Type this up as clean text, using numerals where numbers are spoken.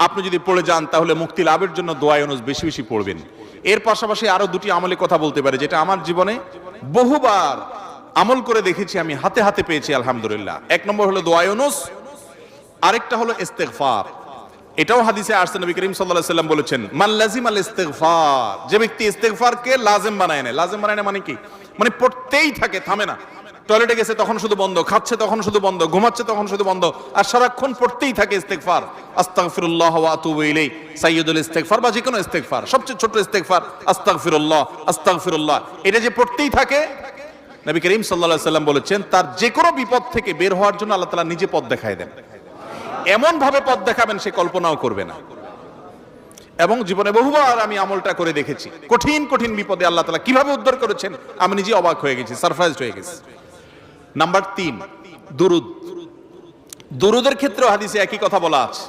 আপনি যদি পড়ে যান তাহলে মুক্তি লাভের জন্য দোয়া ইউনুস বেশি বেশি পড়বেন। এর পাশাপাশি আরো দুটি আমলের কথা বলতে পারে, যেটা আমার জীবনে বহুবার আমল করে দেখেছি, আমি হাতে হাতে পেয়েছি আলহামদুলিল্লাহ। এক নম্বর হলো দোয়া ইউনুস, আরেকটা হলো ইস্তেগফার। এটাও হাদিসে আসছে, নবী করিম সাল্লাল্লাহু আলাইহি ওয়াসাল্লাম বলেছেন, মান লাজিমাল ইস্তেগফার, যে ব্যক্তি ইস্তেগফারকে লাজিম বানায় নেয়। লাজিম বানায় নেয় মানে কি? মানে পড়তেই থাকে, থামে না। টয়লেটে গেছে তখন শুধু বন্ধ, খাচ্ছে তখন শুধু বন্ধ, ঘুমাচ্ছে তখন শুধু বন্ধ, আর সারাক্ষণ পড়তেই থাকে ইস্তেগফার। আস্তাগফিরুল্লাহ ওয়া আতুবু ইলাইহি, সাইয়্যিদুল ইস্তেগফার বা যে কোনো ইস্তেগফার, সবচেয়ে ছোট ইস্তেগফার আস্তাগফিরুল্লাহ আস্তাগফিরুল্লাহ। এটা যে পড়তেই থাকে, নবী করিম সাল্লাল্লাহু আলাইহি ওয়াসাল্লাম বলেছেন, তার যে কোনো বিপদ থেকে বের হওয়ার জন্য আল্লাহ তাআলা নিজে পথ দেখায় দেন। এমন ভাবে পথ দেখাবেন সে কল্পনাও করবে না। এবং জীবনে বহুবার আমি আমলটা করে দেখেছি, কঠিন কঠিন বিপদে আল্লাহ তাআলা কিভাবে উদ্ধার করেছেন আমি নিজে অবাক হয়ে গেছি, সারপ্রাইজড হয়ে গেছি। নাম্বার 3, দুরুদ। দুরুদের ক্ষেত্রে হাদিসে একই কথা বলা আছে।